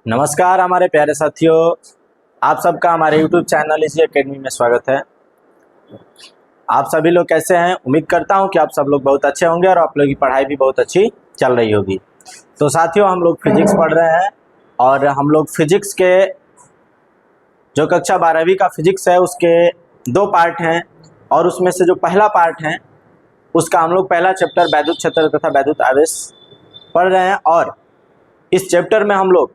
नमस्कार हमारे प्यारे साथियों, आप सबका हमारे YouTube चैनल इसी एकेडमी में स्वागत है। आप सभी लोग कैसे हैं? उम्मीद करता हूं कि आप सब लोग बहुत अच्छे होंगे और आप लोगों की पढ़ाई भी बहुत अच्छी चल रही होगी। तो साथियों, हम लोग फिजिक्स पढ़ रहे हैं और हम लोग फिजिक्स के जो कक्षा 12वीं का फिजिक्स है उसके 2 पार्ट हैं और उसमें से जो पहला पार्ट है उसका हम लोग पहला चैप्टर वैद्युत क्षेत्र तथा वैद्युत आवेश पढ़ रहे हैं। और इस चैप्टर में हम लोग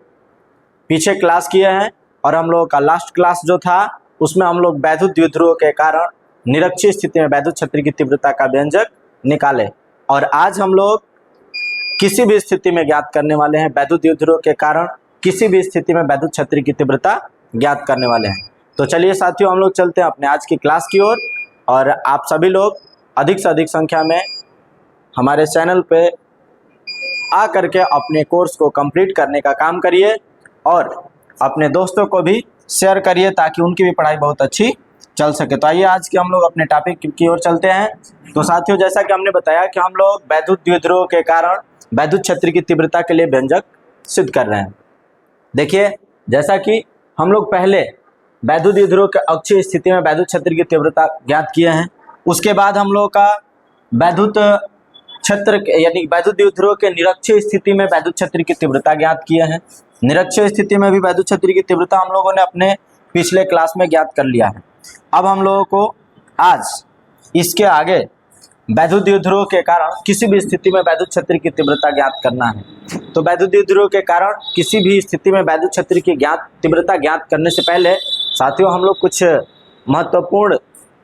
पीछे क्लास किए हैं और हम लोगों का लास्ट क्लास जो था उसमें हम लोग वैद्युत द्विध्रुव के कारण निरक्षीय स्थिति में वैद्युत क्षेत्र की तीव्रता का व्यंजक निकाले। और आज हम लोग किसी भी स्थिति में ज्ञात करने वाले हैं वैद्युत द्विध्रुव के कारण किसी भी स्थिति में वैद्युत क्षेत्र की तीव्रता ज्ञात करने वाले हैं। तो चलिए साथियों, हम लोग चलते हैं अपने आज की क्लास की ओर और आप सभी लोग अधिक से अधिक संख्या में हमारे चैनल पे आ करके अपने कोर्स को कंप्लीट करने का काम करिए और अपने दोस्तों को भी शेयर करिए ताकि उनकी भी पढ़ाई बहुत अच्छी चल सके। तो आइए आज के हम लोग अपने टॉपिक की ओर चलते हैं। तो साथियों, जैसा कि हमने बताया कि हम लोग वैद्युत द्विध्रुव के कारण वैद्युत क्षेत्र की तीव्रता के लिए व्यंजक सिद्ध कर रहे हैं। देखिए, जैसा कि हम लोग पहले वैद्युत द्विध्रुव के अक्षीय स्थिति में वैद्युत क्षेत्र की तीव्रता ज्ञात किए हैं, उसके बाद हम लोग का वैद्युत क्षेत्र यानी वैद्युत द्विध्रुव के निरक्षीय स्थिति में वैद्युत क्षेत्र की तीव्रता ज्ञात किए हैं। निरक्षीय स्थिति में भी वैद्युत क्षेत्र की तीव्रता हम लोगों ने अपने पिछले क्लास में ज्ञात कर लिया है। अब हम लोगों को आज इसके आगे वैद्युत द्विध्रुव के कारण किसी भी स्थिति में वैद्युत क्षेत्र की तीव्रता ज्ञात करना है। तो वैद्युत द्विध्रुव के कारण किसी भी स्थिति में वैद्युत क्षेत्र की तीव्रता ज्ञात करने से पहले साथियों हम लोग कुछ महत्वपूर्ण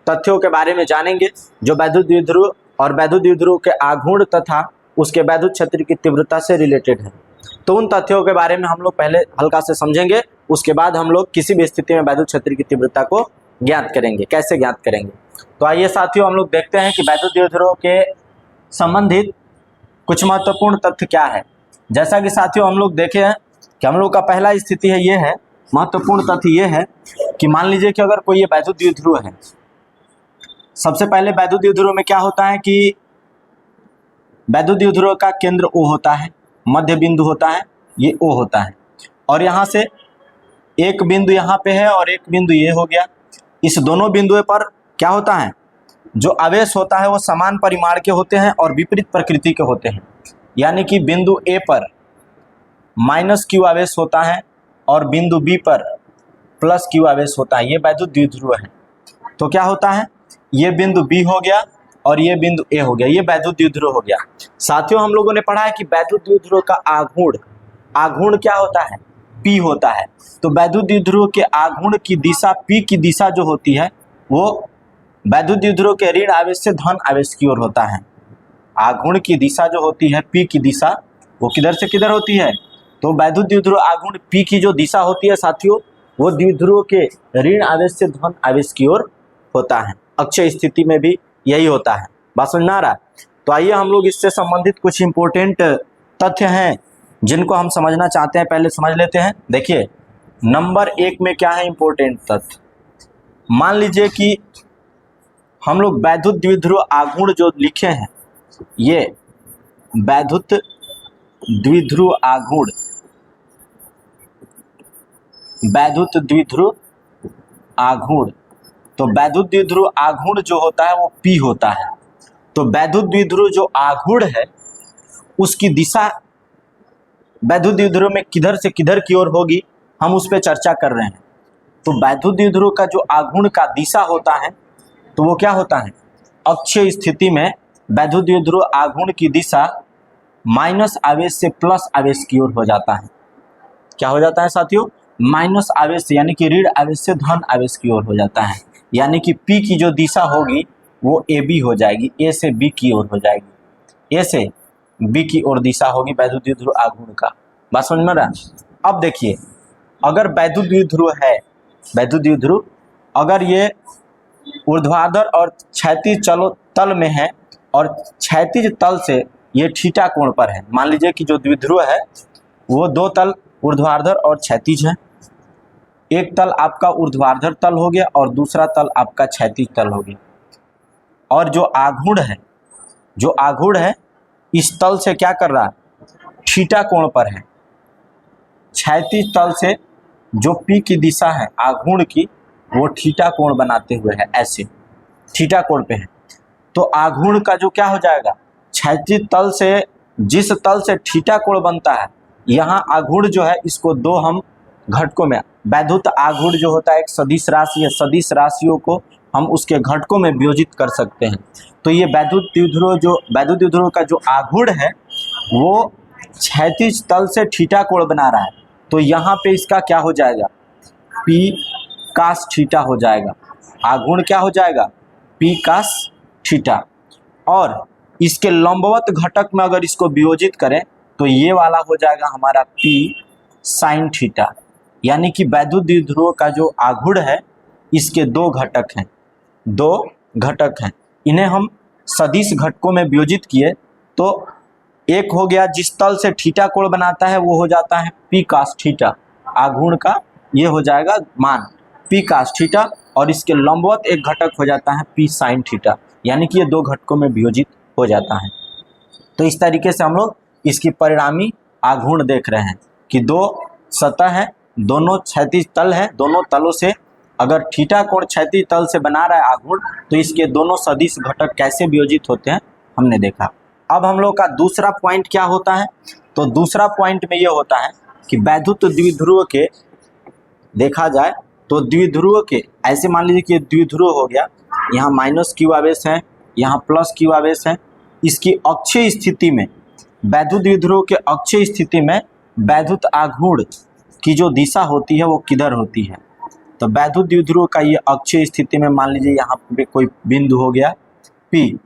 तथ्यों के बारे में जानेंगे जो वैद्युत द्विध्रुव और वैद्युत द्विध्रुव के आघूर्ण तथा उसके वैद्युत क्षेत्र की तीव्रता से रिलेटेड है। तो उन तथ्यों के बारे में हम लोग पहले हल्का से समझेंगे, उसके बाद हम लोग किसी भी स्थिति में वैद्युत क्षेत्र की तीव्रता को ज्ञात करेंगे। कैसे ज्ञात करेंगे? तो आइए साथियों, हम लोग देखते हैं कि वैद्युत द्विध्रुव के संबंधित कुछ महत्वपूर्ण तथ्य क्या है। जैसा कि साथियों हम लोग देखे हैं कि हम लोग का पहला स्थिति है ये है, महत्वपूर्ण तथ्य ये है कि मान लीजिए कि अगर कोई ये वैद्युत द्विध्रुव है, सबसे पहले वैद्युत द्विध्रुव में क्या होता है कि वैद्युत द्विध्रुव का केंद्र O होता है, मध्य बिंदु होता है, ये O होता है और यहाँ से एक बिंदु यहाँ पे है और एक बिंदु ये हो गया। इस दोनों बिंदुओं पर क्या होता है, जो आवेश होता है वो समान परिमाण के होते हैं और विपरीत प्रकृति के होते हैं। यानी कि बिंदु A पर -Q आवेश होता है और बिंदु B पर +Q आवेश होता है। ये वैद्युत द्विध्रुव है। तो क्या होता है, ये बिंदु B हो गया और ये बिंदु A हो गया, ये वैद्युत द्विध्रुव हो गया। साथियों हम लोगों ने पढ़ा है कि वैद्युत द्विध्रुव का आघूर्ण क्या होता है, P होता है। तो वैद्युत द्विध्रुव के आघूर्ण की दिशा P की दिशा जो होती है वो वैद्युत द्विध्रुव के ऋण आवेश से धन आवेश की ओर होता है। आघूर्ण की दिशा जो होती है P की दिशा वो किधर से किधर होती है, तो वैद्युत द्विध्रुव आघूर्ण P की जो दिशा होती है साथियों वो द्विध्रुव के ऋण आवेश से धन आवेश की ओर होता है। अक्षय स्थिति में भी यही होता है। बात समझ में आ रहा है? तो आइए हम लोग इससे संबंधित कुछ इंपॉर्टेंट तथ्य हैं जिनको हम समझना चाहते हैं, पहले समझ लेते हैं। देखिए, नंबर 1 में क्या है इंपॉर्टेंट तथ्य। मान लीजिए कि हम लोग वैद्युत द्विध्रुव आघूर्ण जो लिखे हैं, ये वैद्युत द्विध्रुव आघूर्ण, वैद्युत द्विध्रुव आघूर्ण, तो वैद्युत द्विध्रुव आघूर्ण जो होता है वो P होता है। तो वैद्युत द्विध्रुव जो आघूर्ण है उसकी दिशा वैद्युत द्विध्रुव में किधर से किधर की ओर होगी, हम उस पर चर्चा कर रहे हैं। तो वैद्युत द्विध्रुव का जो आघूर्ण का दिशा होता है तो वो क्या होता है, अक्षीय स्थिति में वैद्युत द्विध्रुव आघूर्ण की दिशा माइनस आवेश से प्लस आवेश की ओर हो जाता है। क्या हो जाता है साथियों, माइनस आवेश से यानी कि ऋण आवेश से धन आवेश की ओर हो जाता है। यानी कि P की जो दिशा होगी वो AB हो जाएगी, A से B की ओर हो जाएगी, A से B की ओर दिशा होगी वैद्युत द्विध्रुव आघूर्ण का। बात समझ में रहा? अब देखिए, अगर वैद्युत द्विध्रुव है, वैद्युत द्विध्रुव अगर ये ऊर्ध्वाधर और क्षैतिज तल में है और क्षैतिज तल से ये थीटा कोण पर है। मान लीजिए कि जो द्विध्रुव है वो 2 तल ऊर्ध्वाधर और क्षैतिज है। एक तल आपका ऊर्ध्वाधर तल हो गया और दूसरा तल आपका क्षैतिज तल हो गया। और जो आघूर्ण है इस तल से क्या कर रहा है, थीटा कोण पर है। क्षैतिज तल से जो P की दिशा है आघूर्ण की, वो थीटा कोण बनाते हुए है, ऐसे थीटा कोण पे है। तो आघूर्ण का जो क्या हो जाएगा, क्षैतिज तल से जिस तल से थीटा कोण बनता है, यहाँ आघूर्ण जो है इसको दो हम घटकों में, वैद्युत आघूर्ण जो होता है एक सदिश राशि है, सदिश राशियों को हम उसके घटकों में वियोजित कर सकते हैं। तो ये वैद्युत द्विध्रुव का जो आघूर्ण है वो क्षैतिज तल से थीटा कोण बना रहा है, तो यहाँ पे इसका क्या हो जाएगा, P cos थीटा हो जाएगा। आघूर्ण क्या हो जाएगा, P cos थीटा। और इसके लंबवत घटक में अगर इसको वियोजित करें तो ये वाला हो जाएगा हमारा P sin थीटा। यानी कि वैद्युत द्विध्रुव का जो आघूर्ण है इसके दो घटक हैं, इन्हें हम सदिश घटकों में वियोजित किए तो एक हो गया जिस तल से थीटा कोण बनाता है वो हो जाता है P cos थीटा, आघूर्ण का ये हो जाएगा मान P cos थीटा, और इसके लंबवत एक घटक हो जाता है P sin थीटा, यानी कि ये दो घटकों में वियोजित हो जाता है। तो इस तरीके से हम लोग इसकी परिणामी आघूर्ण देख रहे हैं कि दो सतह है, दोनों क्षैतिज तल है, दोनों तलों से अगर थीटा कोण क्षैतिज तल से बना रहा है आघूर्ण, तो इसके दोनों सदिश घटक कैसे वियोजित होते हैं हमने देखा। अब हम लोग का दूसरा पॉइंट क्या होता है, तो दूसरा पॉइंट में ये होता है कि वैद्युत द्विध्रुव के देखा जाए तो द्विध्रुव के ऐसे मान लीजिए कि द्विध्रुव हो गया, यहाँ माइनस क्यू आवेश है, यहाँ प्लस क्यू आवेश है। इसकी अक्षीय स्थिति में, वैद्युत द्विध्रुव के अक्षीय स्थिति में वैद्युत आघूर्ण की जो दिशा होती है वो किधर होती है, तो वैद्युत द्विध्रुव का ये अक्षीय स्थिति में मान लीजिए यहाँ पे कोई बिंदु हो गया P,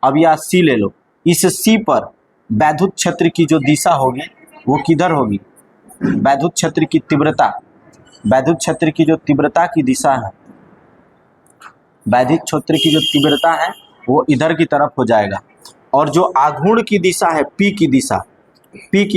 अब यह C ले लो, इस C पर वैद्युत क्षेत्र की जो दिशा होगी वो किधर होगी, वैद्युत क्षेत्र की तीव्रता, वैद्युत क्षेत्र की जो तीव्रता की दिशा है, वैद्युत क्षेत्र की जो तीव्रता है वो इधर की तरफ हो जाएगा, और जो आघूर्ण की दिशा है P की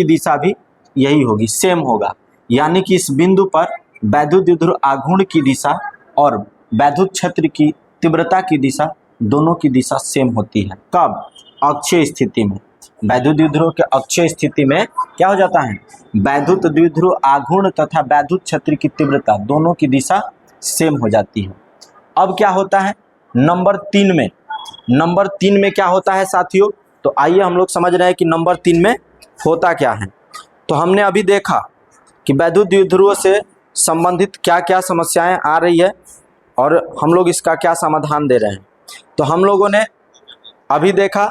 दिशा भी यही होगी, सेम होगा। यानी कि इस बिंदु पर वैद्युत द्विध्रुव आघूर्ण की दिशा और वैद्युत क्षेत्र की तीव्रता की दिशा, दोनों की दिशा सेम होती है। कब, अक्षीय स्थिति में। वैद्युत द्विध्रुव के अक्षीय स्थिति में क्या हो जाता है, वैद्युत द्विध्रुव आघूर्ण तथा वैद्युत क्षेत्र की तीव्रता दोनों की दिशा सेम हो जाती है। अब क्या होता है नंबर 3 में क्या होता है साथियों, तो आइए हम लोग समझ रहे हैं कि नंबर 3 में होता क्या है। तो हमने अभी देखा कि वैद्युत द्विध्रुव से संबंधित क्या क्या समस्याएं आ रही है और हम लोग इसका क्या समाधान दे रहे हैं। तो हम लोगों ने अभी देखा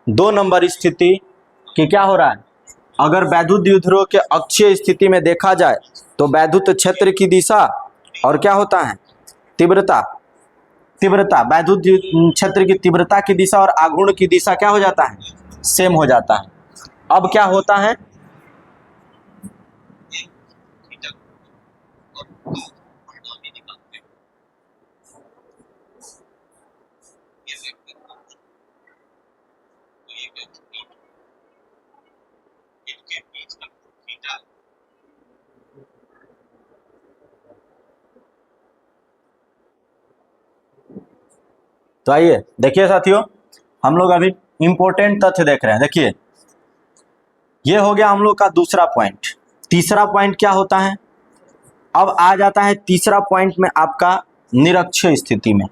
2 नंबर स्थिति कि क्या हो रहा है, अगर वैद्युत द्विध्रुव के अक्षीय स्थिति में देखा जाए तो वैद्युत क्षेत्र की दिशा और क्या होता है, तीव्रता, वैद्युत क्षेत्र की तीव्रता की दिशा और आघूर्ण की दिशा क्या हो जाता है, सेम हो जाता है। अब क्या होता है, तो आइए देखिए साथियों, हम लोग अभी इंपॉर्टेंट तथ्य देख रहे हैं। देखिए ये हो गया हम लोग का दूसरा पॉइंट। तीसरा पॉइंट क्या होता है, अब आ जाता है तीसरा पॉइंट में आपका निरक्षीय स्थिति में।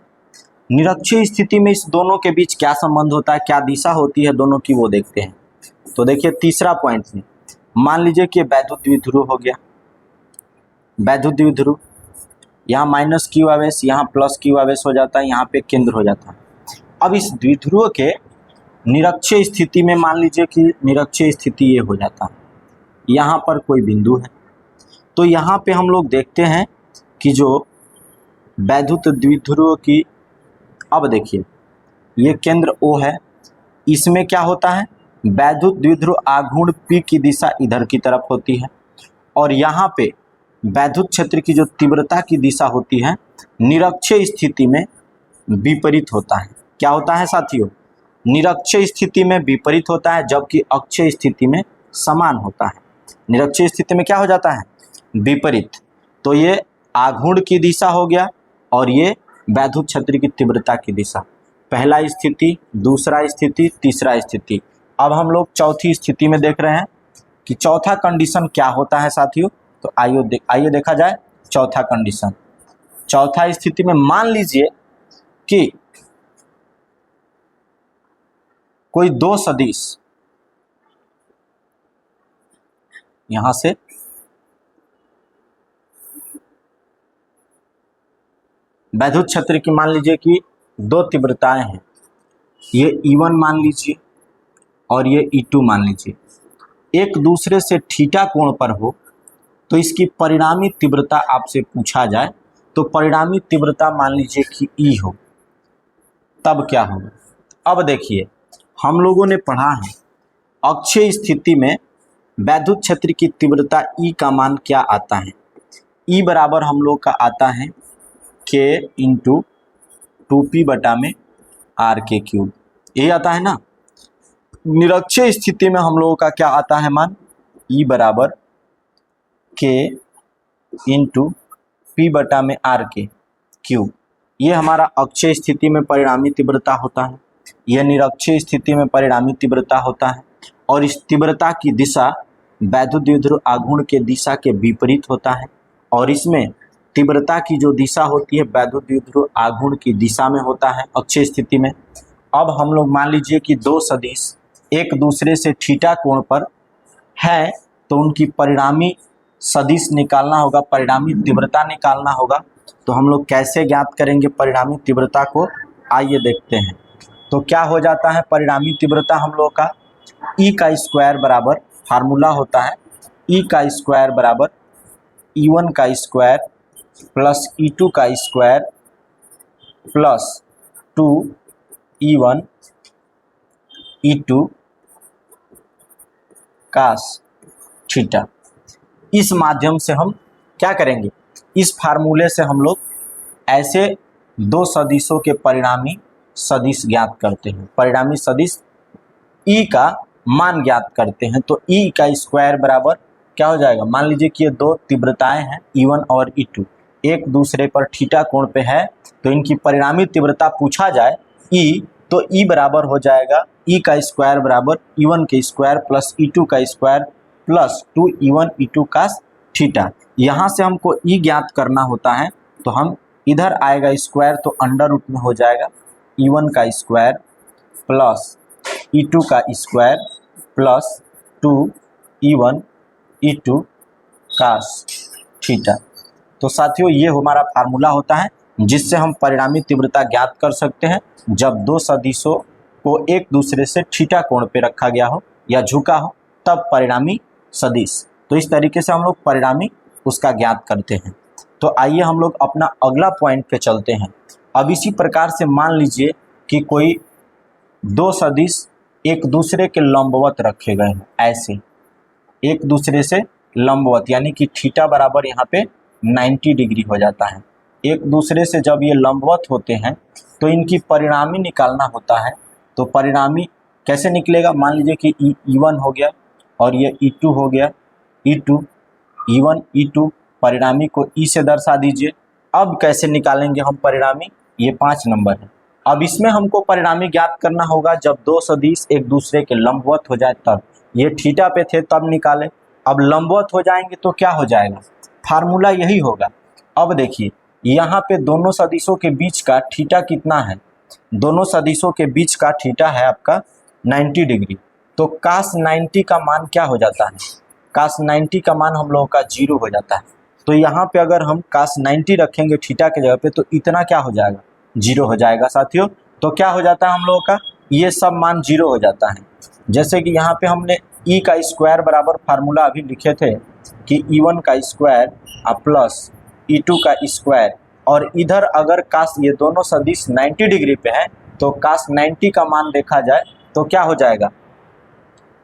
निरक्षीय स्थिति में इस दोनों के बीच क्या संबंध होता है, क्या दिशा होती है दोनों की, वो देखते हैं। तो देखिए तीसरा पॉइंट में मान लीजिए कि वैद्युत द्विध्रुव हो गया, वैद्युत द्विध्रुव, यहाँ माइनस क्यू आवेश, यहाँ प्लस क्यू आवेश हो जाता है, यहाँ पे केंद्र हो जाता है। अब इस द्विध्रुव के निरक्षीय स्थिति में मान लीजिए कि निरक्षीय स्थिति ये हो जाता है, यहाँ पर कोई बिंदु है। तो यहाँ पे हम लोग देखते हैं कि जो वैद्युत द्विध्रुव की, अब देखिए ये केंद्र O है, इसमें क्या होता है, वैद्युत द्विध्रुव आघूर्ण P की दिशा इधर की तरफ होती है, और यहाँ पे वैद्युत क्षेत्र की जो तीव्रता की दिशा होती है निरक्षीय स्थिति में विपरीत होता है। क्या होता है साथियों, निरक्षीय स्थिति में विपरीत होता है, जबकि अक्षीय स्थिति में समान होता है। निरक्षीय स्थिति में क्या हो जाता है, विपरीत। तो ये आघूर्ण की दिशा हो गया और ये वैद्युत क्षेत्र की तीव्रता की दिशा। पहला स्थिति, दूसरा स्थिति, तीसरा स्थिति। अब हम लोग चौथी स्थिति में देख रहे हैं कि चौथा कंडीशन क्या होता है साथियों, तो आइए देखा जाए चौथा कंडीशन। चौथा स्थिति में मान लीजिए कि कोई दो सदिश यहां से वैद्युत क्षेत्र की मान लीजिए कि दो तीव्रताएं हैं, ये E1 मान लीजिए और ये E2 मान लीजिए, एक दूसरे से थीटा कोण पर हो, तो इसकी परिणामी तीव्रता आपसे पूछा जाए तो परिणामी तीव्रता मान लीजिए कि E हो, तब क्या होगा। अब देखिए हम लोगों ने पढ़ा है अक्षीय स्थिति में वैद्युत क्षेत्र की तीव्रता E का मान क्या आता है। E बराबर हम लोग का आता है K इंटू 2P बटा में R के क्यूब, ये आता है ना। निरक्षीय स्थिति में हम लोगों का क्या आता है मान, E बराबर K इंटू P बटा में R के क्यूब। ये हमारा अक्षीय स्थिति में परिणामी तीव्रता होता है, यह निरक्षीय स्थिति में परिणामी तीव्रता होता है, और इस तीव्रता की दिशा वैद्युत द्विध्रुव आघूर्ण के दिशा के विपरीत होता है, और इसमें तीव्रता की जो दिशा होती है वैद्युत द्विध्रुव आघूर्ण की दिशा में होता है अक्षीय स्थिति में। अब हम लोग मान लीजिए कि दो सदिश एक दूसरे से थीटा कोण पर है, तो उनकी परिणामी सदिश निकालना होगा, परिणामी तीव्रता निकालना होगा। तो हम लोग कैसे ज्ञात करेंगे परिणामी तीव्रता को, आइए देखते हैं। तो क्या हो जाता है परिणामी तीव्रता हम लोग का, E का स्क्वायर बराबर फार्मूला होता है E का स्क्वायर बराबर E1 का स्क्वायर प्लस E2 का square plus 2E1 E2 cos theta. इस माध्यम से हम क्या करेंगे, इस फार्मूले से हम लोग ऐसे दो सदिशों के परिणामी सदिश ज्ञात करते हैं, परिणामी सदिश E का मान ज्ञात करते हैं। तो E का स्क्वायर बराबर क्या हो जाएगा, मान लीजिए कि ये दो तीव्रताएं हैं E1 और E2, एक दूसरे पर थीटा कोण पे है, तो इनकी परिणामी तीव्रता पूछा जाए E, तो E बराबर हो जाएगा E का स्क्वायर बराबर E1 के स्क्वायर प्लस E2 का स्क्वायर प्लस 2E1 E2 का थीटा। यहाँ से हमको E ज्ञात करना होता है, तो हम इधर आएगा स्क्वायर तो अंडर रूट में हो जाएगा E1 का स्क्वायर प्लस E2 का square plus 2E1 E2 cos theta. तो साथियों ये हमारा फार्मूला होता है जिससे हम परिणामी तीव्रता ज्ञात कर सकते हैं जब दो सदिशों को एक दूसरे से थीटा कोण पे रखा गया हो या झुका हो, तब परिणामी सदिश। तो इस तरीके से हम लोग परिणामी उसका ज्ञात करते हैं। तो आइए हम लोग अपना अगला पॉइंट पे चलते हैं। अब इसी प्रकार से मान लीजिए कि कोई दो सदिश एक दूसरे के लंबवत रखे गए हैं, ऐसे एक दूसरे से लंबवत, यानी कि थीटा बराबर यहाँ पे 90 डिग्री हो जाता है। एक दूसरे से जब ये लंबवत होते हैं तो इनकी परिणामी निकालना होता है। तो परिणामी कैसे निकलेगा, मान लीजिए कि E1 हो गया और ये E2 हो गया, E2 E1 E2, परिणामी को E से दर्शा दीजिए। अब कैसे निकालेंगे हम परिणामी, ये 5 नंबर है। अब इसमें हमको परिणामी ज्ञात करना होगा जब दो सदिश एक दूसरे के लंबवत हो जाए तब। ये थीटा पे थे तब निकाले, अब लंबवत हो जाएंगे तो क्या हो जाएगा, फार्मूला यही होगा। अब देखिए यहाँ पे दोनों सदिशों के बीच का थीटा कितना है, दोनों सदिशों के बीच का थीटा है आपका 90 डिग्री। तो कास 90 का मान क्या हो जाता है, कास 90 का मान हम लोगों का 0 हो जाता है। तो यहाँ पे अगर हम कास 90 रखेंगे थीटा के जगह पे तो इतना क्या हो जाएगा, 0 हो जाएगा साथियों। तो क्या हो जाता है हम लोगों का, ये सब मान 0 हो जाता है। जैसे कि यहाँ पे हमने E का स्क्वायर बराबर फार्मूला अभी लिखे थे कि E1 का स्क्वायर प्लस E2 का स्क्वायर, और इधर अगर काश ये दोनों सदिश 90 डिग्री पे हैं तो काश 90 का मान देखा जाए तो क्या हो जाएगा,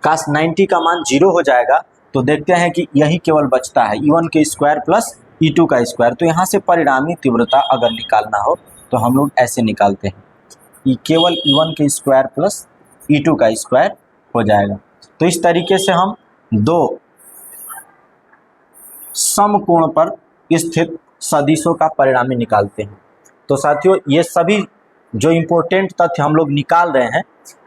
काश 90 का मान 0 हो जाएगा। तो देखते हैं कि यही केवल बचता है E1 के स्क्वायर प्लस E2 का स्क्वायर। तो यहाँ से परिणामी तीव्रता अगर निकालना हो तो हम लोग ऐसे निकालते हैं, ये केवल E1 के स्क्वायर प्लस E2 का स्क्वायर हो जाएगा। तो इस तरीके से हम दो समकोण पर स्थित सदिशों का परिणामी निकालते हैं। तो साथियों ये सभी जो इम्पोर्टेंट तथ्य हम लोग निकाल रहे हैं,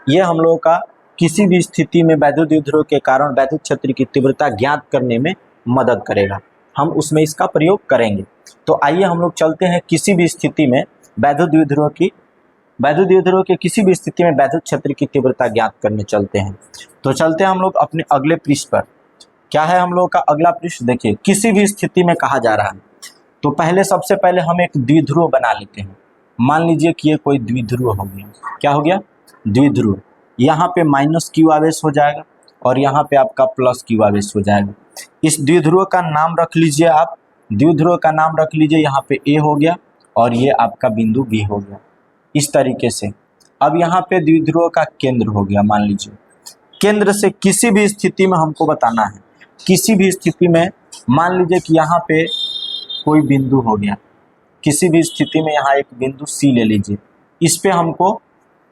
ये हम लोगों का किसी भी स्थिति में वैद्युत द्विध्रुव के कारण वैद्युत क्षेत्र की तीव्रता ज्ञात करने में मदद करेगा। हम उसमें इसका प्रयोग करेंगे। तो आइए हम लोग चलते हैं किसी भी स्थिति में वैद्युत द्विध्रुव के किसी भी स्थिति में वैद्युत क्षेत्र की तीव्रता ज्ञात करने चलते हैं। तो चलते हैं हम लोग अपने अगले पृष्ठ पर। क्या है हम लोग का अगला पृष्ठ? देखिए, किसी भी स्थिति में कहा जा रहा है। तो पहले सबसे पहले हम एक द्विध्रुव बना लेते हैं। मान लीजिए कि ये कोई द्विध्रुव हो गया। क्या हो गया? द्विध्रुव। यहाँ पे -q आवेश हो जाएगा और यहाँ पे आपका +q आवेश हो जाएगा। इस द्विध्रुव का नाम रख लीजिए आप, द्विध्रुव का नाम रख लीजिए, यहाँ पे A हो गया और ये आपका बिंदु B हो गया। इस तरीके से अब यहाँ पे द्विध्रुव का केंद्र हो गया। मान लीजिए केंद्र से किसी भी स्थिति में हमको बताना है, किसी भी स्थिति में मान लीजिए कि यहाँ पे कोई बिंदु हो गया, किसी भी स्थिति में यहाँ एक बिंदु C ले लीजिए, इस पे हमको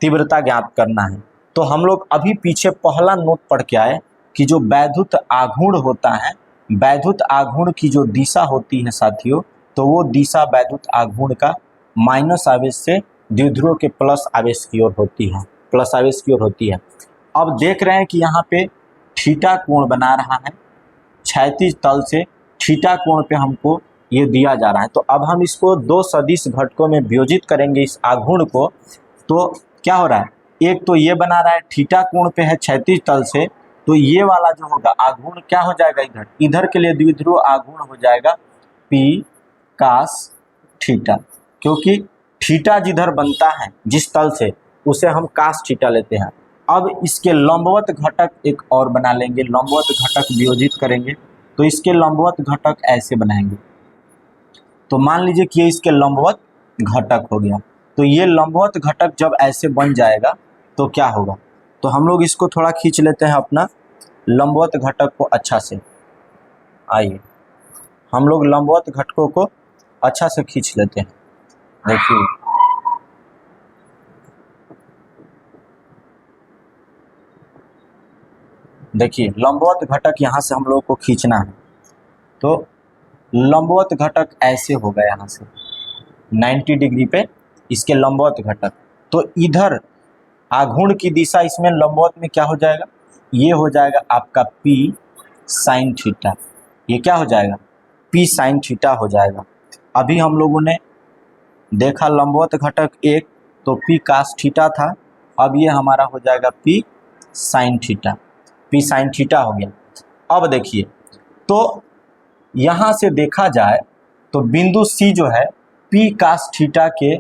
तीव्रता ज्ञात करना है। तो हम लोग अभी पीछे पहला नोट पढ़ के आए कि जो वैद्युत आघूर्ण होता है, वैद्युत आघूर्ण की जो दिशा होती है साथियों, तो वो दिशा वैद्युत आघूर्ण का माइनस आवेश से द्विध्रुव के प्लस आवेश की ओर होती है, प्लस आवेश की ओर होती है। अब देख रहे हैं कि यहाँ पे थीटा कोण बना रहा है, क्षैतिज तल से थीटा कोण पे हमको ये दिया जा रहा है। तो अब हम इसको दो सदिश घटकों में वियोजित करेंगे इस आघूर्ण को। तो क्या हो रहा है, एक तो ये बना रहा है थीटा कोण पे है क्षैतिज तल से, तो ये वाला जो होगा आघूर्ण क्या हो जाएगा, इधर इधर के लिए द्विध्रुव आघूर्ण हो जाएगा P cos थीटा, क्योंकि थीटा जिधर बनता है जिस तल से, उसे हम cos थीटा लेते हैं। अब इसके लंबवत घटक एक और बना लेंगे, लंबवत घटक वियोजित करेंगे। तो इसके लंबवत घटक ऐसे बनाएंगे। तो मान लीजिए कि ये इसके लंबवत घटक हो गया। तो ये लंबवत घटक जब ऐसे बन जाएगा तो क्या होगा, तो हम लोग इसको थोड़ा खींच लेते हैं अपना लंबवत घटक को अच्छा से। आइए हम लोग लंबवत घटकों को अच्छा से खींच लेते हैं। देखिए लंबवत घटक यहाँ से हम लोग को खींचना है। तो लंबवत घटक ऐसे होगा, यहाँ से 90 डिग्री पे इसके लंबवत घटक। तो इधर आघूर्ण की दिशा इसमें लंबवत में क्या हो जाएगा, ये हो जाएगा आपका P sin थीटा। ये क्या हो जाएगा, P sin थीटा हो जाएगा। अभी हम लोगों ने देखा लंबवत घटक एक, तो P cos थीटा था, अब ये हमारा हो जाएगा P sin theta, P sin theta हो गया। अब देखिए, तो यहाँ से देखा जाए तो बिंदु C जो है P cos थीटा के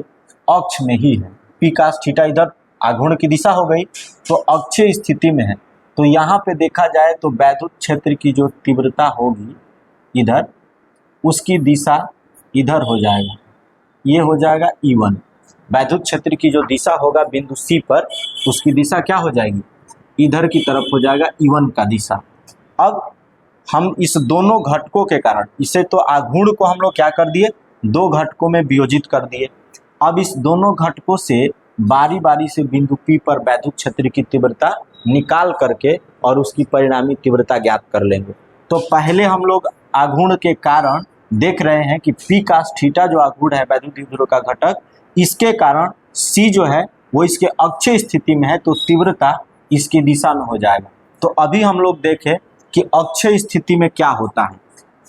अक्ष में ही है। P cos थीटा इधर आघूर्ण की दिशा हो गई, तो अक्षीय स्थिति में है। तो यहाँ पे देखा जाए तो वैद्युत क्षेत्र की जो तीव्रता होगी इधर, उसकी दिशा इधर हो जाएगा, ये हो जाएगा E1। वैद्युत क्षेत्र की जो दिशा होगा बिंदु C पर, उसकी दिशा क्या हो जाएगी, इधर की तरफ हो जाएगा E1 का दिशा। अब हम इस दोनों घटकों के कारण, इसे तो आघूर्ण को हम लोग क्या कर दिए, दो घटकों में वियोजित कर दिए। अब इस दोनों घटकों से बारी बारी से बिंदु P पर वैद्युत क्षेत्र की तीव्रता निकाल करके और उसकी परिणामी तीव्रता ज्ञात कर लेंगे। तो पहले हम लोग आघूर्ण के कारण देख रहे हैं कि P cos थीटा जो आघूर्ण है वैद्युत द्विध्रुव का घटक, इसके कारण C जो है वो इसके अक्षीय स्थिति में है, तो तीव्रता इसकी दिशा में हो जाएगा। तो अभी हम लोग देखें कि अक्षीय स्थिति में क्या होता है।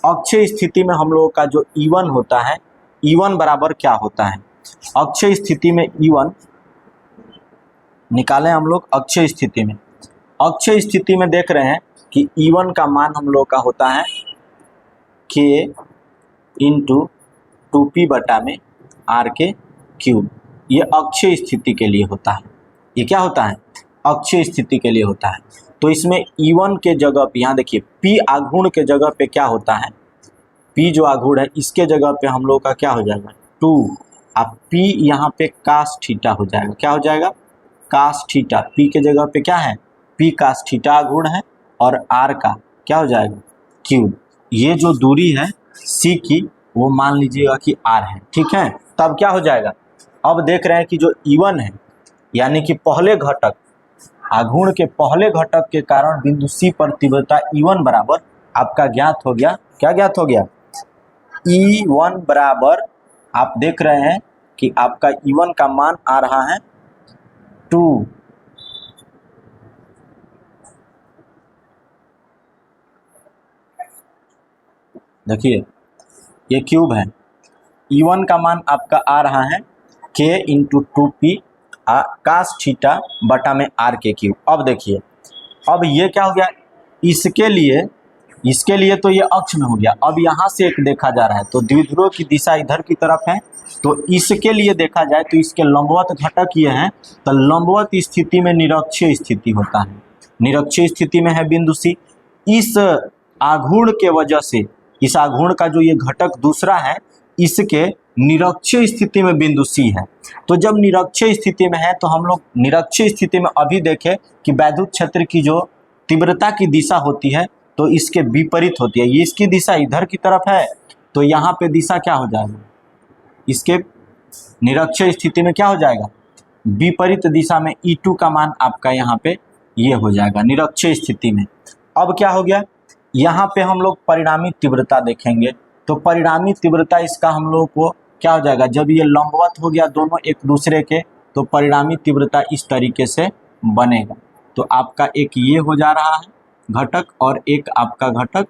अक्षीय स्थिति में हम लोगों का जो E1 होता है, E1 बराबर क्या होता है, अक्षीय स्थिति में E1 निकालें हम लोग। अक्षीय स्थिति में, अक्षीय स्थिति में देख रहे हैं कि E1 का मान हम लोग का होता है K इंटू 2P बटा में R के क्यूब। ये अक्षीय स्थिति के लिए होता है। ये क्या होता है, अक्षीय स्थिति के लिए होता है। तो इसमें E1 के जगह पे, यहाँ देखिए P आघूर्ण के जगह पे क्या होता है, P जो आघूर्ण है इसके जगह पे हम लोग का क्या हो जाएगा 2, अब P यहाँ पे cos थीटा हो जाएगा। क्या हो जाएगा, cos थीटा। P के जगह पे क्या है, P cos थीटा आघूर्ण है, और R का क्या हो जाएगा क्यूब। ये जो दूरी है C की, वो मान लीजिएगा कि R है, ठीक है। तब क्या हो जाएगा, अब देख रहे हैं कि जो E1 है, यानी कि पहले घटक, आघूर्ण के पहले घटक के कारण बिंदु C पर तीव्रता E1 बराबर आपका ज्ञात हो गया। क्या ज्ञात हो गया, E1 बराबर, आप देख रहे हैं कि आपका E1 का मान आ रहा है 2। देखिए ये क्यूब है। E1 का मान आपका आ रहा है k into 2p cos theta बटा में r के क्यूब। अब देखिए, अब ये क्या हो गया, इसके लिए तो ये अक्ष में हो गया। अब यहाँ से एक देखा जा रहा है तो द्विध्रुव की दिशा इधर की तरफ है, तो इसके लिए देखा जाए तो इसके लंबवत घटक ये हैं, तो लंबवत स्थिति में निरक्षीय स्थिति होता है। निरक्षीय स्थिति में है बिंदु C। इस आघूर्ण के वजह से, इस आघूर्ण का जो ये घटक दूसरा है, इसके निरक्षीय स्थिति में बिंदु C है। तो जब निरक्षीय स्थिति में है तो हम लोग निरक्षीय स्थिति में अभी देखें कि वैद्युत क्षेत्र की जो तीव्रता की दिशा होती है तो इसके विपरीत होती है। ये इसकी दिशा इधर की तरफ है, तो यहाँ पे दिशा क्या हो जाएगा, इसके निरक्षीय स्थिति में क्या हो जाएगा, विपरीत दिशा में E2 का मान आपका यहाँ पे ये हो जाएगा निरक्षीय स्थिति में। अब क्या हो गया, यहाँ पे हम लोग परिणामी तीव्रता देखेंगे, तो परिणामी तीव्रता इसका हम लोग को क्या हो जाएगा, जब ये लंबवत हो गया दोनों एक दूसरे के, तो परिणामी तीव्रता इस तरीके से बनेगा। तो आपका एक ये हो जा रहा है घटक और एक आपका घटक,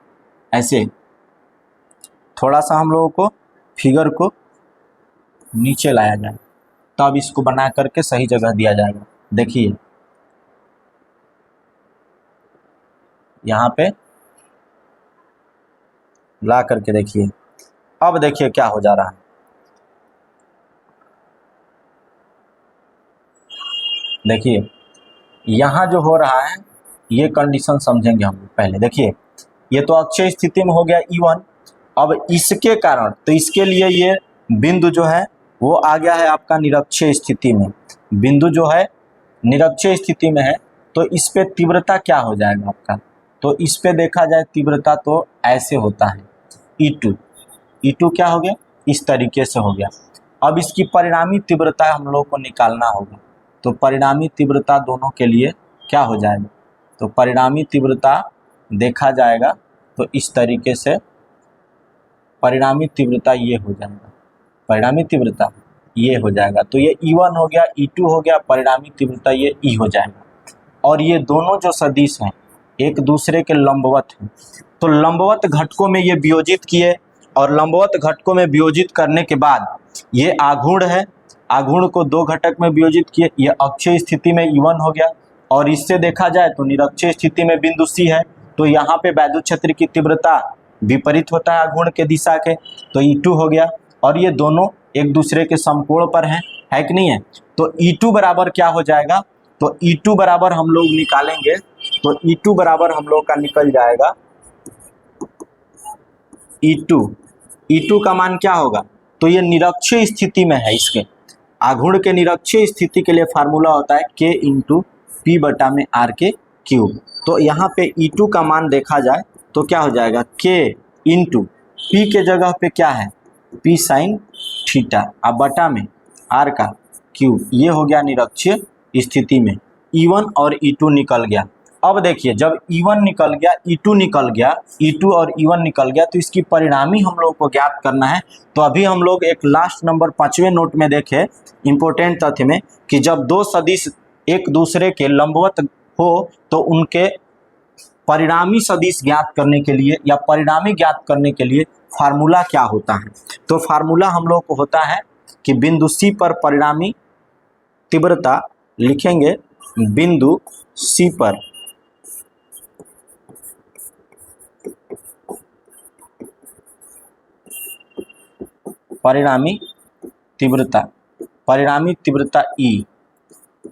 ऐसे थोड़ा सा हम लोगों को फिगर को नीचे लाया जाए, तब इसको बना करके सही जगह दिया जाएगा। देखिए यहाँ पे ला करके देखिए, अब देखिए क्या हो जा रहा है। देखिए यहाँ जो हो रहा है ये कंडीशन समझेंगे हम पहले। देखिए ये तो अक्षीय स्थिति में हो गया E1। अब इसके कारण, तो इसके लिए ये बिंदु जो है वो आ गया है आपका निरक्षीय स्थिति में। बिंदु जो है निरक्षीय स्थिति में है, तो इस पे तीव्रता क्या हो जाएगा आपका, तो इस पे देखा जाए तीव्रता तो ऐसे होता है E2 क्या हो गया, इस तरीके से हो गया। अब इसकी परिणामी तीव्रता हम लोग को निकालना होगा, तो परिणामी तीव्रता दोनों के लिए क्या हो जाएगा, तो परिणामी तीव्रता देखा जाएगा तो इस तरीके से परिणामी तीव्रता ये हो जाएगा, परिणामी तीव्रता ये हो जाएगा। तो ये E1 हो गया, E2 हो गया, परिणामी तीव्रता ये E हो जाएगा। और ये दोनों जो सदिश हैं एक दूसरे के लंबवत हैं, तो लंबवत घटकों में ये वियोजित किए, और लंबवत घटकों में वियोजित करने के बाद ये आघूर्ण है, आघूर्ण को दो घटक में वियोजित किए, ये अक्षीय स्थिति में E1 हो गया। और इससे देखा जाए तो निरक्षीय स्थिति में बिंदु C है, तो यहाँ पे वैद्युत क्षेत्र की तीव्रता विपरीत होता है आघूर्ण के दिशा के, तो E2 हो गया। और ये दोनों एक दूसरे के समकोण पर हैं, है कि नहीं है। तो E2 बराबर क्या हो जाएगा, तो E2 बराबर हम लोग निकालेंगे, तो E2 बराबर हम लोग का निकल जाएगा E2 का मान क्या होगा, तो ये निरक्षीय स्थिति में है, इसके आघूर्ण के निरक्षीय स्थिति के लिए फार्मूला होता है K इंटू P बटा में R के क्यूब। तो यहाँ पे E2 का मान देखा जाए तो क्या हो जाएगा, K इंटू P के जगह पे क्या है, P साइन थीटा, अब बटा में R का क्यूब। ये हो गया निरक्षीय स्थिति में। E1 और E2 निकल गया। अब देखिए जब E1 निकल गया, E2 निकल गया, E2 और E1 निकल गया, तो इसकी परिणामी हम लोग को ज्ञात करना है। तो अभी हम लोग एक लास्ट नंबर 5वें नोट में देखे इंपॉर्टेंट तथ्य में कि जब दो सदिश एक दूसरे के लंबवत हो तो उनके परिणामी सदिश ज्ञात करने के लिए या परिणामी ज्ञात करने के लिए फार्मूला क्या होता है, तो फार्मूला हम लोग को होता है कि बिंदु C पर परिणामी तीव्रता लिखेंगे, बिंदु C पर परिणामी तीव्रता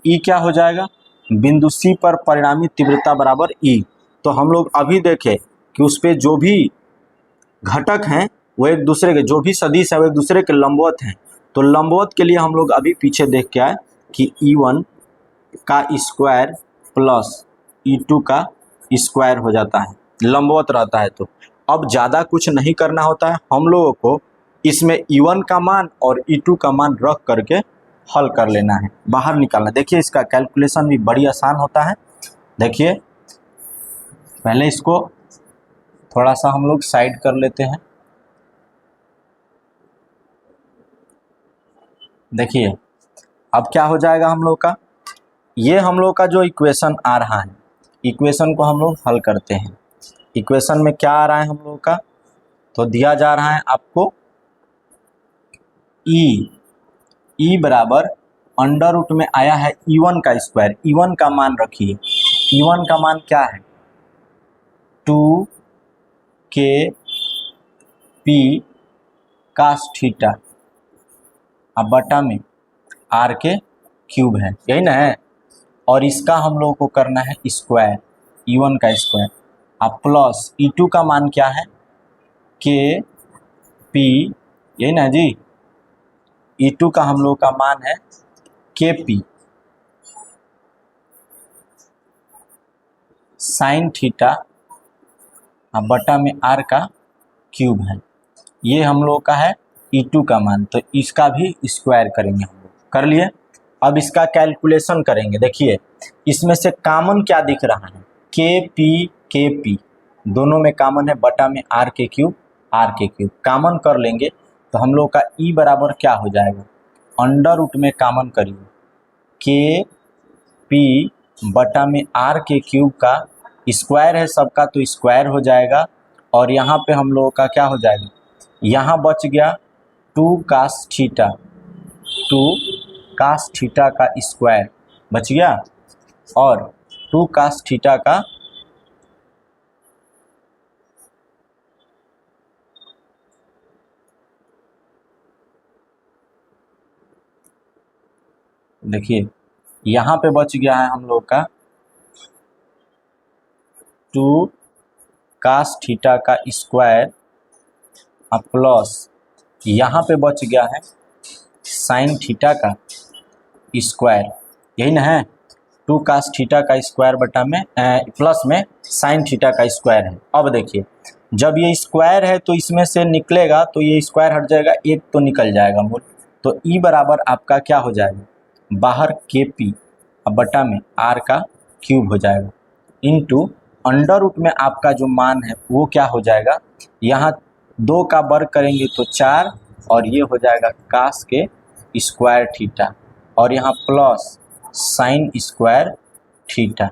E क्या हो जाएगा, बिंदु C पर परिणामी तीव्रता बराबर E। तो हम लोग अभी देखें कि उस पे जो भी घटक हैं वो एक दूसरे के, जो भी सदिश है वो एक दूसरे के लंबवत हैं। तो लंबवत के लिए हम लोग अभी पीछे देख के आए कि E1 का स्क्वायर प्लस E2 का स्क्वायर हो जाता है, लंबवत रहता है। तो अब ज़्यादा कुछ नहीं करना होता है, हम लोगों को इसमें E1 का मान और E2 का मान रख करके हल कर लेना है, बाहर निकालना। देखिए इसका कैलकुलेशन भी बड़ी आसान होता है। देखिए पहले इसको थोड़ा सा हम लोग साइड कर लेते हैं। देखिए अब क्या हो जाएगा हम लोग का, ये हम लोग का जो इक्वेशन आ रहा है, इक्वेशन को हम लोग हल करते हैं। इक्वेशन में क्या आ रहा है हम लोग का, तो दिया जा रहा है आपको ई बराबर अंडर रूट में आया है E1 का स्क्वायर। E1 का मान रखिए, E1 का मान क्या है 2kp cos थीटा अब बटा में r के क्यूब है, यही ना है। और इसका हम लोगों को करना है स्क्वायर, E1 का स्क्वायर। अब प्लस E2 का मान क्या है kp, यही ना जी। E2 का हम लोग का मान है kp साइन थीटा बटा में r का क्यूब है, ये हम लोग का है E2 का मान। तो इसका भी स्क्वायर करेंगे हम लोग, कर लिए। अब इसका कैलकुलेशन करेंगे। देखिए इसमें से कॉमन क्या दिख रहा है kp दोनों में कॉमन है, बटा में r के क्यूब कॉमन कर लेंगे तो हम लोग का E बराबर क्या हो जाएगा, अंडर रूट में कॉमन करिए kp बटा में r के क्यूब का स्क्वायर है सबका, तो स्क्वायर हो जाएगा। और यहाँ पे हम लोगों का क्या हो जाएगा, यहाँ बच गया 2 cos थीटा का स्क्वायर बच गया, और 2 cos थीटा का देखिए यहाँ पे बच गया है हम लोग का 2 cos थीटा का स्क्वायर प्लस यहाँ पे बच गया है साइन थीटा का स्क्वायर, यही ना है। 2 cos थीटा का स्क्वायर बटा में प्लस में साइन थीटा का स्क्वायर है। अब देखिए जब ये स्क्वायर है तो इसमें से निकलेगा तो ये स्क्वायर हट जाएगा, एक तो निकल जाएगा मूल। तो E बराबर आपका क्या हो जाएगा, बाहर kp बटा में r का क्यूब हो जाएगा, इनटू अंडर रूट में आपका जो मान है वो क्या हो जाएगा, यहाँ 2 का वर्ग करेंगे तो 4, और ये हो जाएगा cos के स्क्वायर थीटा, और यहाँ प्लस साइन स्क्वायर थीटा।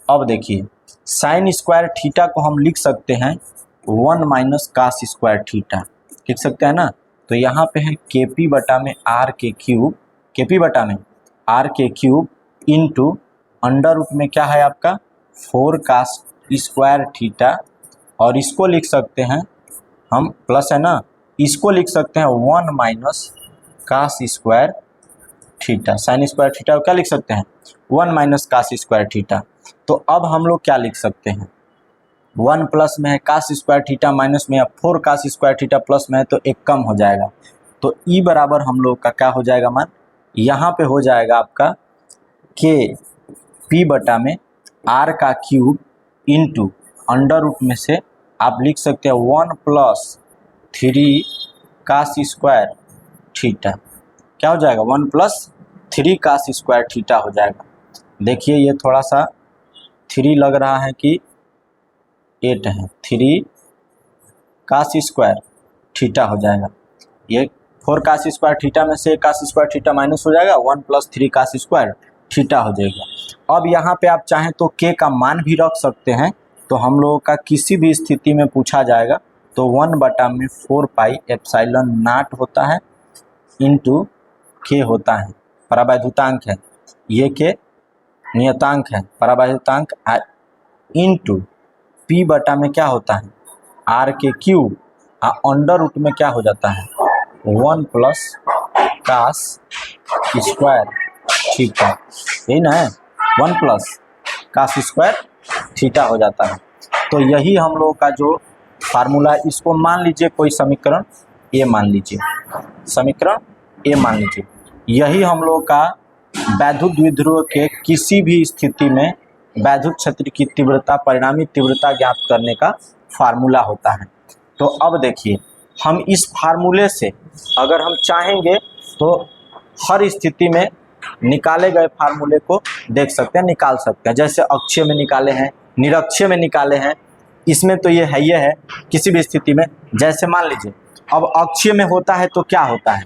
अब देखिए साइन स्क्वायर थीटा को हम लिख सकते हैं 1 माइनस cos स्क्वायर थीटा, लिख सकते हैं ना। तो यहाँ पे है kp बटा में r के क्यूब इंटू अंडर रूट में क्या है आपका 4 cos स्क्वायर थीटा, और इसको लिख सकते हैं हम, प्लस है ना, इसको लिख सकते हैं 1 minus cos square theta. Sine square theta को क्या लिख सकते हैं 1 माइनस cos स्क्वायर थीटा। तो अब हम लोग क्या लिख सकते हैं, 1 प्लस में है cos स्क्वायर थीटा, माइनस में है 4 cos स्क्वायर थीटा, प्लस में है तो एक कम हो जाएगा। तो E बराबर हम लोग का क्या हो जाएगा मान, यहाँ पे हो जाएगा आपका kp बटा में r का क्यूब इंटू अंडर रूट में से आप लिख सकते हैं 1 प्लस 3 cos स्क्वायर थीटा, क्या हो जाएगा 1 प्लस 3 cos स्क्वायर थीटा हो जाएगा। देखिए ये थोड़ा सा 3 लग रहा है कि 8 है, 3 cos स्क्वायर थीटा हो जाएगा। ये 4 cos स्क्वायर थीटा में से cos स्क्वायर थीटा माइनस हो जाएगा, 1 प्लस 3 cos स्क्वायर थीटा हो जाएगा। अब यहाँ पे आप चाहें तो k का मान भी रख सकते हैं, तो हम लोगों का किसी भी स्थिति में पूछा जाएगा तो 1 बटा में 4 पाई एप्सिलॉन नॉट होता है इंटू k होता है परावैद्युतांक है, ये k नियतांक है परावैद्युतांक, इंटू p बटा में क्या होता है r के क्यूब, अंडर रूट में क्या हो जाता है 1 प्लस cos स्क्वायर थीटा, यही ना है 1 प्लस cos स्क्वायर थीटा हो जाता है। तो यही हम लोग का जो फार्मूला, इसको मान लीजिए कोई समीकरण ए मान लीजिए, समीकरण ए मान लीजिए, यही हम लोग का वैद्युत द्विध्रुव के किसी भी स्थिति में वैद्युत क्षेत्र की तीव्रता, परिणामी तीव्रता ज्ञात करने का फार्मूला होता है। तो अब देखिए हम इस फार्मूले से अगर हम चाहेंगे तो हर स्थिति में निकाले गए फार्मूले को देख सकते हैं, निकाल सकते हैं। जैसे अक्षीय में निकाले हैं, निरक्षीय में निकाले हैं, इसमें तो ये है किसी भी स्थिति में। जैसे मान लीजिए अब अक्षीय में होता है तो क्या होता है,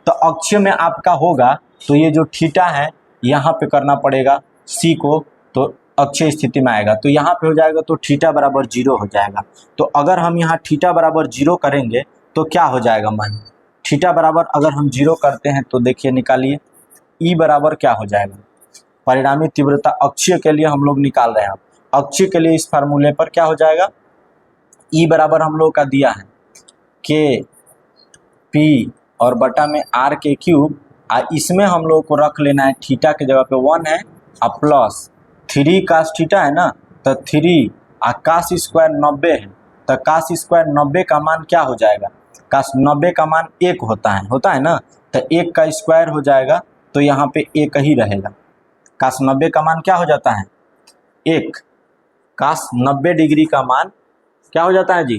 तो अक्षीय में आपका होगा तो ये जो थीटा है यहाँ पे करना पड़ेगा c को, तो अक्षीय स्थिति में आएगा, तो यहाँ पे हो जाएगा तो थीटा बराबर 0 हो जाएगा। तो अगर हम यहाँ थीटा बराबर 0 करेंगे तो क्या हो जाएगा मान, थीटा बराबर अगर हम 0 करते हैं तो देखिए निकालिए ई बराबर क्या हो जाएगा, परिणामी तीव्रता अक्षीय के लिए हम लोग निकाल रहे हैं। अक्षीय के लिए इस फार्मूले पर क्या हो जाएगा, ई बराबर हम लोग का दिया है के पी और बटा में आर के क्यूब, इसमें हम लोग को रख लेना है थीटा के जगह पे 1 है और प्लस 3 कास थीटा है ना, तो 3 और कास स्क्वायर 90 है, तो कास स्क्वायर 90 का मान क्या हो जाएगा, कास 90 का मान 1 होता है ना, तो 1 का स्क्वायर हो जाएगा, तो यहाँ पे 1 ही रहेगा। कास 90 का मान क्या हो जाता है 1, कास 90 डिग्री का मान क्या हो जाता है जी,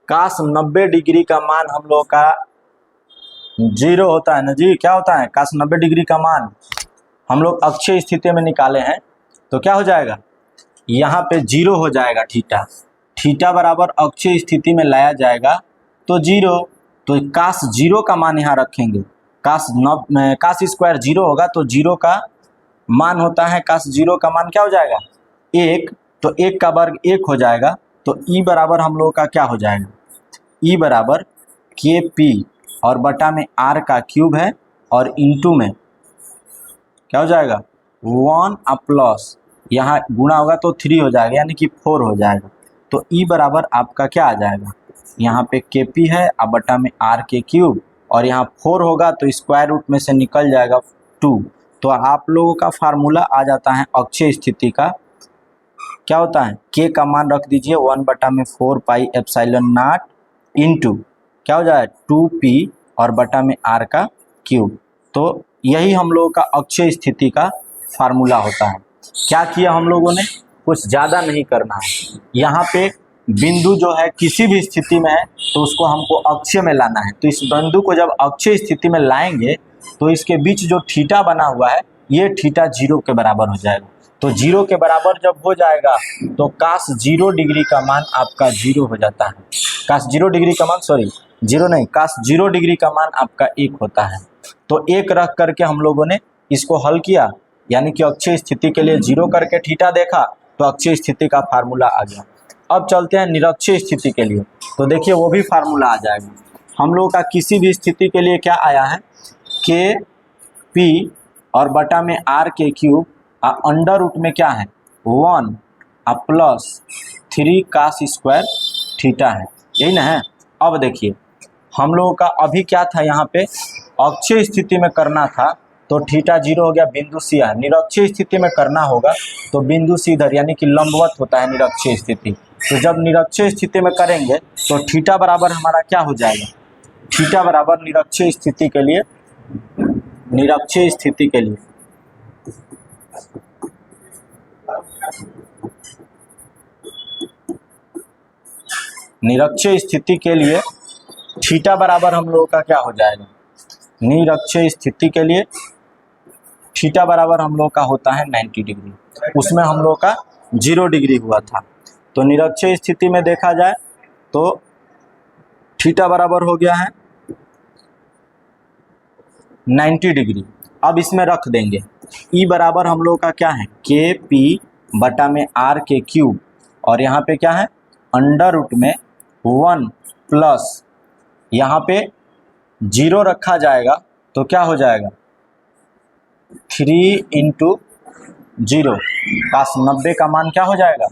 कास 90 डिग्री का मान हम लोग का 0 होता है ना जी, क्या होता है कास 90 डिग्री का मान हम लोग अक्षीय स्थिति में निकाले हैं, तो क्या हो जाएगा यहाँ पे 0 हो जाएगा थीटा बराबर अक्षीय स्थिति में लाया जाएगा तो 0, तो कास 0 का मान यहाँ रखेंगे, कास स्क्वायर 0 होगा तो 0 का मान होता है, कास 0 का मान क्या हो जाएगा 1, तो 1 का वर्ग 1 हो जाएगा, तो ई बराबर हम लोग का क्या हो जाएगा, ई बराबर के पी और बटा में आर का क्यूब है और इंटू में क्या हो जाएगा 1 और प्लस यहाँ गुणा होगा तो 3 हो जाएगा, यानी कि 4 हो जाएगा। तो ई बराबर आपका क्या आ जाएगा, यहाँ पे के पी है और बटा में आर के क्यूब और यहाँ 4 होगा तो स्क्वायर रूट में से निकल जाएगा 2, तो आप लोगों का फार्मूला आ जाता है अक्षीय स्थिति का, क्या होता है के का मान रख दीजिए 1 बटा में 4 पाई एप्सिलॉन नॉट इंटू क्या हो जाए 2p और बटा में r का क्यूब। तो यही हम लोगों का अक्षीय स्थिति का फार्मूला होता है। क्या किया हम लोगों ने, कुछ ज़्यादा नहीं करना है, यहाँ पे बिंदु जो है किसी भी स्थिति में है तो उसको हमको अक्षीय में लाना है, तो इस बिंदु को जब अक्षीय स्थिति में लाएंगे तो इसके बीच जो थीटा बना हुआ है ये थीटा 0 के बराबर हो जाएगा। तो 0 के बराबर जब हो जाएगा तो कास 0 डिग्री का मान आपका 0 हो जाता है, कास 0 डिग्री का मान कास 0 डिग्री का मान आपका 1 होता है। तो 1 रख करके हम लोगों ने इसको हल किया, यानी कि अक्षीय स्थिति के लिए 0 करके थीटा देखा तो अक्षीय स्थिति का फार्मूला आ गया। अब चलते हैं निरक्षीय स्थिति के लिए, तो देखिए वो भी फार्मूला आ जाएगा। हम लोग का किसी भी स्थिति के लिए क्या आया है के पी और बटा में आर के क्यूब अंडर रूट में क्या है 1 प्लस 3 कास स्क्वायर थीटा है, यही ना है। अब देखिए हम लोगों का अभी क्या था, यहाँ पे अक्षीय स्थिति में करना था तो थीटा 0 हो गया, बिंदु सी है। निरक्षीय स्थिति में करना होगा तो बिंदु सी इधर यानी कि लंबवत होता है निरक्षीय स्थिति। तो जब निरक्षीय स्थिति में करेंगे तो थीटा बराबर हमारा क्या हो जाएगा, थीटा बराबर निरक्षीय स्थिति के लिए निरक्षीय स्थिति के लिए थीटा बराबर हम लोगों का क्या हो जाएगा, निरक्षीय स्थिति के लिए थीटा बराबर हम लोग का होता है 90 डिग्री, उसमें हम लोग का 0 डिग्री हुआ था। तो निरक्षीय स्थिति में देखा जाए तो थीटा बराबर हो गया है 90 डिग्री। अब इसमें रख देंगे ई बराबर हम लोग का क्या है के पी बटा में आर के क्यूब और यहाँ पे क्या है अंडर रूट में 1 प्लस यहाँ पे 0 रखा जाएगा तो क्या हो जाएगा 3 इंटू 0, कास 90 का मान क्या हो जाएगा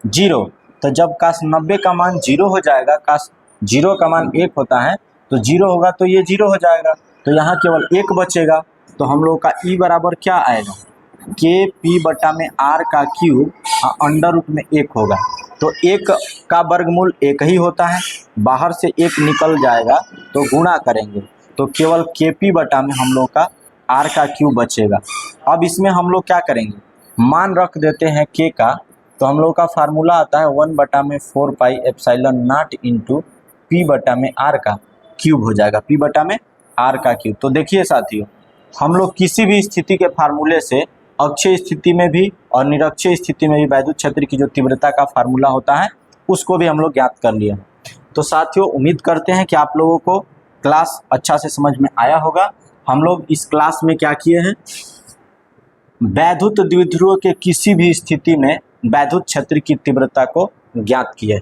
0। तो जब कास 90 का मान 0 हो जाएगा, कास 0 का मान 1 होता है तो 0 होगा तो ये 0 हो जाएगा, तो यहाँ केवल 1 बचेगा। तो हम लोग का ई बराबर क्या आएगा के पी बटा में आर का क्यूब अंडर रूट में 1 होगा, तो 1 का वर्गमूल 1 ही होता है, बाहर से 1 निकल जाएगा तो गुणा करेंगे तो केवल के पी बटा में हम लोग का आर का क्यूब बचेगा। अब इसमें हम लोग क्या करेंगे, मान रख देते हैं के का, तो हम लोग का फार्मूला आता है 1 बटा में 4 pi epsilon not into P बटा में आर का क्यूब हो जाएगा, पी बटा में आर का क्यूब। तो देखिए साथियों, हम लोग किसी भी स्थिति के फार्मूले से अक्षीय स्थिति में भी और निरक्षीय स्थिति में भी वैद्युत क्षेत्र की जो तीव्रता का फार्मूला होता है उसको भी हम लोग ज्ञात कर लिए हैं। तो साथियों उम्मीद करते हैं कि आप लोगों को क्लास अच्छा से समझ में आया होगा। हम लोग इस क्लास में क्या किए हैं, वैद्युत द्विध्रुव के किसी भी स्थिति में वैद्युत क्षेत्र की तीव्रता को ज्ञात किया है।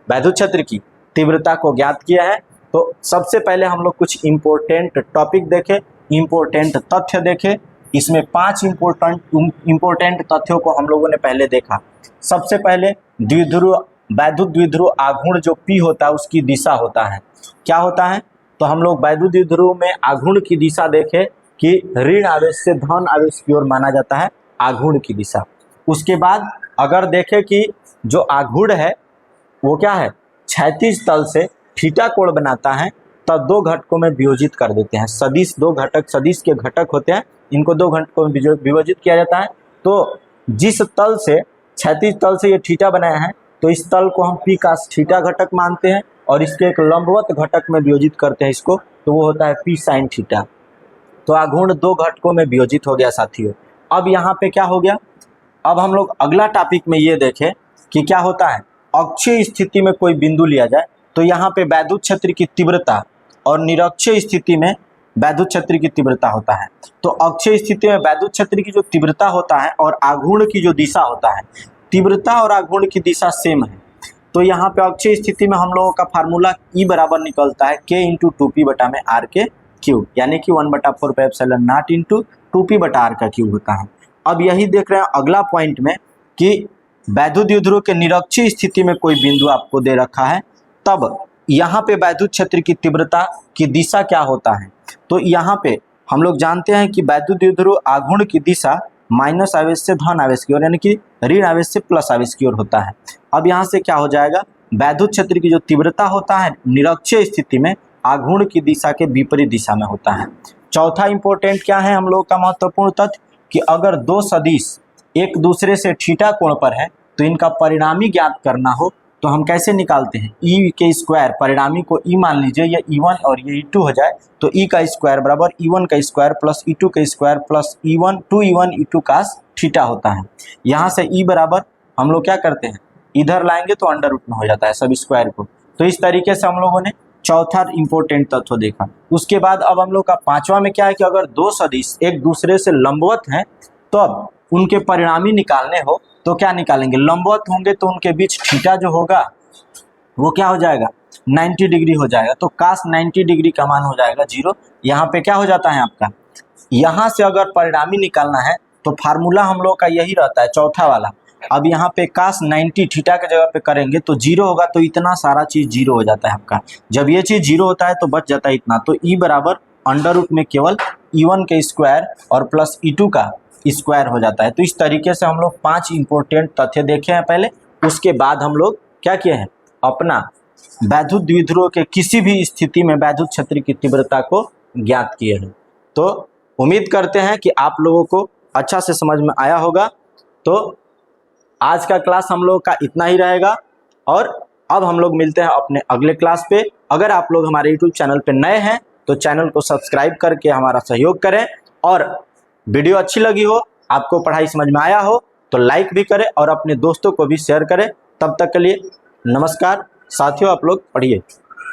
वैद्युत क्षेत्र की तीव्रता को ज्ञात किया है। तो सबसे पहले हम लोग कुछ इंपॉर्टेंट टॉपिक देखें, इंपॉर्टेंट तथ्य देखें। इसमें 5 इंपॉर्टेंट तथ्यों को हम लोगों ने पहले देखा। सबसे पहले द्विध्रुव, वैद्युत द्विध्रुव आघूर्ण जो P होता है उसकी दिशा होता है। क्या होता है? तो हम लोग वैद्युत द्विध्रुव में आघूर्ण की दिशा देखें कि ऋण आवेश से धन आवेश की ओर माना जाता है आघूर्ण की दिशा। उसके बाद अगर देखें कि जो आघूर्ण है वो क्या है, क्षैतिज तल से थीटा कोण बनाता है, तब 2 घटकों में विभाजित कर देते हैं। सदिश 2 घटक, सदिश के घटक होते हैं, इनको 2 घटकों में विभाजित किया जाता है। तो जिस तल से, क्षैतिज तल से ये थीटा बनाया है, तो इस तल को हम P का थीटा घटक मानते हैं और इसके एक लंबवत घटक में विभाजित करते हैं इसको, तो वो होता है P sin थीटा। तो आघूर्ण 2 घटकों में विभाजित हो गया साथियों। अब यहाँ पे क्या हो गया, अब हम लोग अगला टॉपिक में ये देखें कि क्या होता है। अक्षीय स्थिति में कोई बिंदु लिया जाए तो यहाँ पे वैद्युत क्षेत्र की तीव्रता और निरक्षीय स्थिति में वैद्युत क्षेत्र की तीव्रता होता है। तो अक्षीय स्थिति में वैद्युत क्षेत्र की जो तीव्रता होता है और आघूर्ण की जो दिशा होता है, तीव्रता और आघूर्ण की दिशा सेम है। तो यहाँ पे अक्षीय स्थिति में हम लोगों का फार्मूला E बराबर निकलता है K × 2P बटा में R के क्यूब, यानी कि 1/4 पाई एप्सिलॉन नॉट × 2P बटा R का क्यूब होता है। अब यही देख रहे हैं अगला पॉइंट में कि वैद्युत द्विध्रुव के निरक्षीय स्थिति में कोई बिंदु आपको दे रखा है, तब यहाँ पे वैद्युत क्षेत्र की तीव्रता की दिशा क्या होता है। तो यहाँ पे हम लोग जानते हैं कि वैद्युत द्विध्रुव आघूर्ण की दिशा माइनस आवेश से धन आवेश की ओर, यानी कि ऋण आवेश से प्लस आवेश की ओर होता है। अब यहाँ से क्या हो जाएगा, वैद्युत क्षेत्र की जो तीव्रता होता है निरक्षीय स्थिति में आघूर्ण की दिशा के विपरीत दिशा में होता है। चौथा इंपॉर्टेंट क्या है हम लोग का महत्वपूर्ण तथ्य, कि अगर 2 सदिश एक दूसरे से थीटा कोण पर है तो इनका परिणामी ज्ञात करना हो तो हम कैसे निकालते हैं, E के स्क्वायर, परिणामी को E मान लीजिए, ये E1 और ये E2 हो जाए, तो E का स्क्वायर बराबर E1 का स्क्वायर प्लस E2 का square plus E1 2E1 E2 का थीटा होता है। यहाँ से E बराबर हम लोग क्या करते हैं, इधर लाएंगे तो अंडर रूट में हो जाता है सब स्क्वायर को। तो इस तरीके से हम लोगों ने चौथा इंपॉर्टेंट तत्व देखा। उसके बाद अब हम लोग का 5वां में क्या है कि अगर 2 सदिश एक दूसरे से लंबवत हैं तो अब उनके परिणामी निकालने हो तो क्या निकालेंगे, लंबवत होंगे तो उनके बीच थीटा जो होगा वो क्या हो जाएगा, 90 डिग्री हो जाएगा। तो cos 90 डिग्री का मान हो जाएगा 0। यहाँ पे क्या हो जाता है आपका, यहाँ से अगर परिणामी निकालना है तो फार्मूला हम लोग का यही रहता है चौथा वाला। अब यहाँ पे cos 90 थीटा के जगह पे करेंगे तो 0 होगा, तो इतना सारा चीज 0 हो जाता है आपका। जब ये चीज 0 होता है तो बच जाता है इतना, तो E बराबर अंडर रूट में केवल E1 के स्क्वायर और प्लस E2 का स्क्वायर हो जाता है। तो इस तरीके से हम लोग 5 इंपॉर्टेंट तथ्य देखे हैं पहले। उसके बाद हम लोग क्या किए हैं, अपना वैद्युत द्विध्रुव के किसी भी स्थिति में वैद्युत क्षेत्र की तीव्रता को ज्ञात किए हैं। तो उम्मीद करते हैं कि आप लोगों को अच्छा से समझ में आया होगा। तो आज का क्लास हम लोग का इतना ही रहेगा और अब हम लोग मिलते हैं अपने अगले क्लास पे। अगर आप लोग हमारे YouTube चैनल पे नए हैं तो चैनल को सब्सक्राइब करके हमारा सहयोग करें, और वीडियो अच्छी लगी हो, आपको पढ़ाई समझ में आया हो तो लाइक भी करें और अपने दोस्तों को भी शेयर करें। तब तक के लिए नमस्कार साथियों, आप लोग पढ़िए।